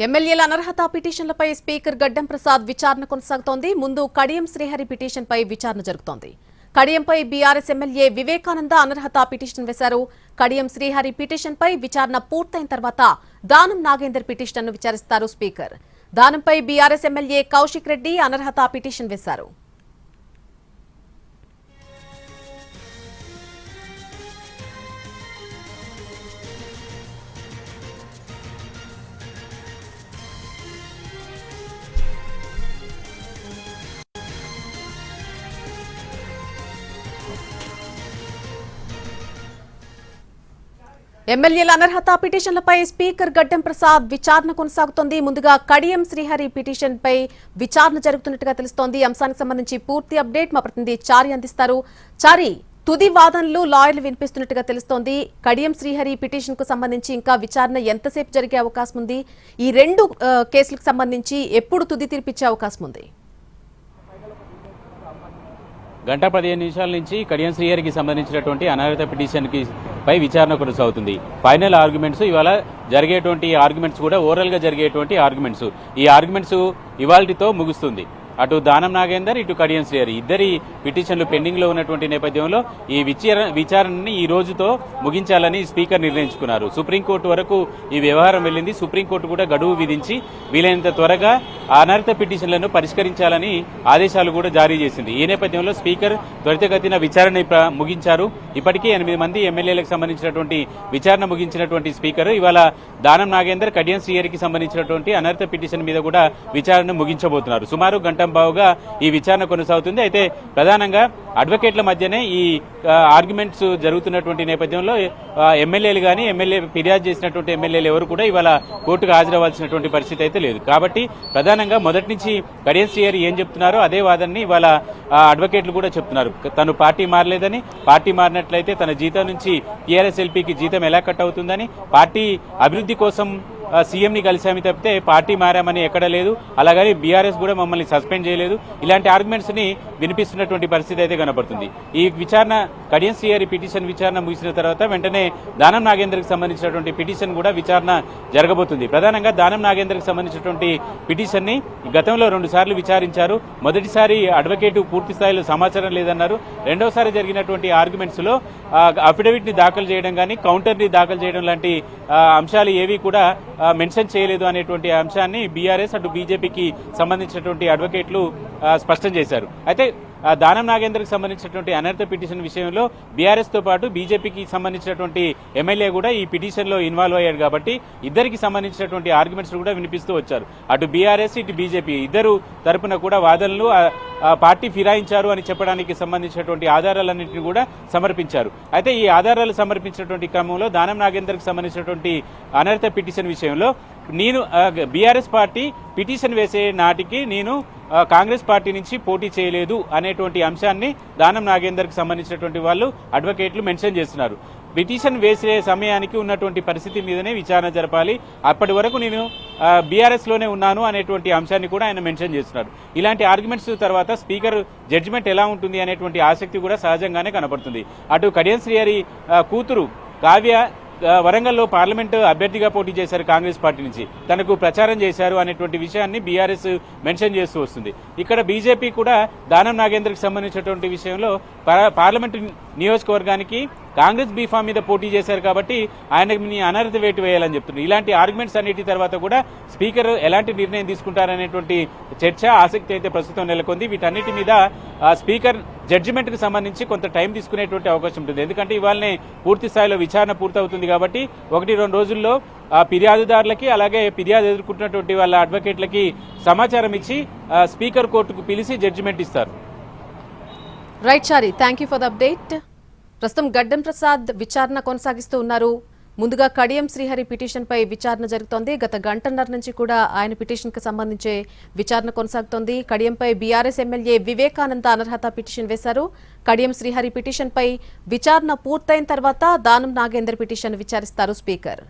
ఎమ్మెల్యేల అనర్హత పిటిషన్లపై స్పీకర్ గడ్డం ప్రసాద్ విచారణ కొనసాగుతోంది. ముందు కడియం శ్రీహరి పిటిషన్పై విచారణ జరుగుతోంది. కడియంపై బీఆర్ఎస్ ఎమ్మెల్యే వివేకానంద అనర్హత పిటిషన్ వేశారు. కడియం శ్రీహరి పిటిషన్పై విచారణ పూర్తయిన తర్వాత దానం నాగేందర్ పిటిషన్ను విచారిస్తారు స్పీకర్. దానంపై బీఆర్ఎస్ ఎమ్మెల్యే కౌశిక్ రెడ్డి అనర్హత పిటిషన్ వేశారు. ఎమ్మెల్యేల అనర్హత పిటిషన్లపై స్పీకర్ గడ్డం ప్రసాద్ విచారణ కొనసాగుతోంది. ముందుగా కడియం శ్రీహరి పిటిషన్పై విచారణ జరుగుతున్నట్టుగా తెలుస్తోంది. అంశానికి సంబంధించి పూర్తి అప్డేట్ మా ప్రతినిధి చారి అందిస్తారు. చారి, తుది వాదనలు లాయర్లు వినిపిస్తున్నట్టుగా తెలుస్తోంది. కడియం శ్రీహరి పిటిషన్ కు సంబంధించి ఇంకా విచారణ ఎంతసేపు జరిగే అవకాశం ఉంది? ఈ రెండు కేసులకు సంబంధించి ఎప్పుడు తుది తీర్పిచ్చే అవకాశం ఉంది? గంట 15 నిమిషాల నుంచి కడియం శ్రీహరికి సంబంధించినటువంటి అనర్హత పిటిషన్కి పై విచారణ కొనసాగుతుంది. ఫైనల్ ఆర్గ్యుమెంట్స్ ఇవాళ జరిగేటువంటి ఆర్గ్యుమెంట్స్ కూడా ఓరల్గా జరిగేటువంటి ఆర్గ్యుమెంట్స్. ఈ ఆర్గ్యుమెంట్స్ ఇవాల్టితో ముగుస్తుంది. అటు దానం నాగేందర్, ఇటు కడియం శ్రీహరి ఇద్దరి పిటిషన్లు పెండింగ్లో ఉన్నటువంటి నేపథ్యంలో ఈ విచారణని ఈ రోజుతో ముగించాలని స్పీకర్ నిర్ణయించుకున్నారు. సుప్రీంకోర్టు వరకు ఈ వ్యవహారం వెళ్ళింది. సుప్రీంకోర్టు కూడా గడువు విధించి వీలైనంత త్వరగా అనర్హత పిటిషన్లను పరిష్కరించాలని ఆదేశాలు కూడా జారీ చేసింది. ఈ నేపథ్యంలో స్పీకర్ త్వరితగతిన విచారణ ముగించారు. ఇప్పటికీ 8 మంది ఎమ్మెల్యేలకు సంబంధించినటువంటి విచారణ ముగించినటువంటి స్పీకర్ ఇవాళ దానం నాగేందర్, కడియం శ్రీహరికి సంబంధించినటువంటి అనర్హత పిటిషన్ మీద కూడా విచారణ ముగించబోతున్నారు. సుమారు గంట బావుగా ఈ విచారణ కొనసాగుతుంది. అయితే ప్రధానంగా అడ్వకేట్ల మధ్యనే ఈ ఆర్గ్యుమెంట్స్ జరుగుతున్నటువంటి నేపథ్యంలో ఎమ్మెల్యేలు కానీ ఎమ్మెల్యే ఫిర్యాదు చేసినటువంటి ఎమ్మెల్యేలు ఎవరు కూడా ఇవాళ కోర్టుకు హాజరవ్వాల్సినటువంటి పరిస్థితి అయితే లేదు. కాబట్టి ప్రధానంగా మొదటి నుంచి కడియం శ్రీహరి ఏం చెప్తున్నారో అదే వాదనని ఇవాళ అడ్వకేట్లు కూడా చెప్తున్నారు. తను పార్టీ మారలేదని, పార్టీ మారినట్లయితే తన జీతం నుంచి టీఆర్ఎస్ ఎల్పీకి జీతం ఎలా కట్ అవుతుందని, పార్టీ అభివృద్ధి కోసం సీఎంని కలిసామి తప్పితే పార్టీ మారామని ఎక్కడ లేదు, అలాగని బీఆర్ఎస్ కూడా మమ్మల్ని సస్పెండ్ చేయలేదు. ఇలాంటి ఆర్గ్యుమెంట్స్ ని వినిపిస్తున్నటువంటి పరిస్థితి అయితే కనబడుతుంది. ఈ విచారణ కడియం శ్రీహరి పిటిషన్ విచారణ ముగిసిన తర్వాత వెంటనే దానం నాగేందర్కి సంబంధించినటువంటి పిటిషన్ కూడా విచారణ జరగబోతుంది. ప్రధానంగా దానం నాగేందర్కి సంబంధించినటువంటి పిటిషన్ ని గతంలో 2 సార్లు విచారించారు. మొదటిసారి అడ్వకేట్ పూర్తి స్థాయిలో సమాచారం లేదన్నారు. రెండోసారి జరిగినటువంటి ఆర్గ్యుమెంట్స్ లో అఫిడవిట్ ని దాఖలు చేయడం కానీ కౌంటర్ ని దాఖలు చేయడం లాంటి అంశాలు ఏవి కూడా మెన్షన్ చేయలేదు అనేటువంటి అంశాన్ని బీఆర్ఎస్ అటు బీజేపీకి సంబంధించినటువంటి అడ్వకేట్లు స్పష్టం చేశారు. అయితే దానం నాగేందర్కి సంబంధించినటువంటి అనర్హత పిటిషన్ విషయంలో బీఆర్ఎస్ తో పాటు బీజేపీకి సంబంధించినటువంటి ఎమ్మెల్యే కూడా ఈ పిటిషన్ లో ఇన్వాల్వ్ అయ్యారు. కాబట్టి ఇద్దరికి సంబంధించినటువంటి ఆర్గ్యుమెంట్స్ కూడా వినిపిస్తూ వచ్చారు. అటు బీఆర్ఎస్ ఇటు బీజేపీ ఇద్దరు తరపున కూడా వాదనలు పార్టీ ఫిరాయించారు అని చెప్పడానికి సంబంధించినటువంటి ఆధారాలన్నింటినీ కూడా సమర్పించారు. అయితే ఈ ఆధారాలు సమర్పించినటువంటి క్రమంలో దానం నాగేందర్కి సంబంధించినటువంటి అనర్హత పిటిషన్ విషయంలో నేను బీఆర్ఎస్ పార్టీ పిటిషన్ వేసే నాటికి నేను కాంగ్రెస్ పార్టీ నుంచి పోటీ చేయలేదు అనేటువంటి అంశాన్ని దానం నాగేందర్కి సంబంధించినటువంటి వాళ్ళు అడ్వకేట్లు మెన్షన్ చేస్తున్నారు. పిటిషన్ వేసే సమయానికి ఉన్నటువంటి పరిస్థితి మీదనే విచారణ జరపాలి, అప్పటి వరకు నేను బీఆర్ఎస్ లోనే ఉన్నాను అనేటువంటి అంశాన్ని కూడా ఆయన మెన్షన్ చేస్తున్నారు. ఇలాంటి ఆర్గ్యుమెంట్స్ తర్వాత స్పీకర్ జడ్జిమెంట్ ఎలా ఉంటుంది అనేటువంటి ఆసక్తి కూడా సహజంగానే కనపడుతుంది. అటు కడియం శ్రీహరి కూతురు కావ్య వరంగల్లో పార్లమెంటు అభ్యర్థిగా పోటీ చేశారు కాంగ్రెస్ పార్టీ నుంచి, తనకు ప్రచారం చేశారు అనేటువంటి విషయాన్ని బీఆర్ఎస్ మెన్షన్ చేస్తూ వస్తుంది. ఇక్కడ బీజేపీ కూడా దానం నాగేందర్కి సంబంధించినటువంటి విషయంలో పార్లమెంటు నియోజకవర్గానికి కాంగ్రెస్ బీఫామ్ మీద పోటీ చేశారు కాబట్టి ఆయనకి అనర్హత వేటు వేయాలని చెప్తున్నారు. ఇలాంటి ఆర్గ్యుమెంట్స్ అన్నిటి తర్వాత కూడా స్పీకర్ ఎలాంటి నిర్ణయం తీసుకుంటారనేటువంటి చర్చ, ఆసక్తి అయితే ప్రస్తుతం నెలకొంది. వీటన్నిటి మీద స్పీకర్ జడ్జిమెంట్ కు సంబంధించి కొంత టైం తీసుకునేటువంటి అవకాశం ఉంటుంది. ఎందుకంటే ఇవాళనే పూర్తి స్థాయిలో విచారణ పూర్తవుతుంది కాబట్టి 1-2 రోజుల్లో ఫిర్యాదుదారులకి అలాగే ఫిర్యాదు ఎదుర్కొంటున్నటువంటి వాళ్ళ అడ్వకేట్లకి సమాచారం ఇచ్చి స్పీకర్ కోర్టుకు పిలిచి జడ్జిమెంట్ ఇస్తారు. Right Chari, thank you for the update. ప్రస్తుతం గడ్డం ప్రసాద్ విచారణ కొనసాగిస్తూ ఉన్నారు. ముందుగా కడియం శ్రీహరి పిటిషన్ పై విచారణ జరుగుతోంది. గత గంటన్నర నుంచి కూడా ఆయన పిటిషన్ కు సంబంధించే విచారణ కొనసాగుతోంది. కడియంపై బీఆర్ఎస్ ఎమ్మెల్యే వివేకానంద అనర్హత పిటిషన్ వేశారు. కడియం శ్రీహరి పిటిషన్ పై విచారణ పూర్తయిన తర్వాత దానం నాగేందర్ పిటిషన్ విచారిస్తారు స్పీకర్.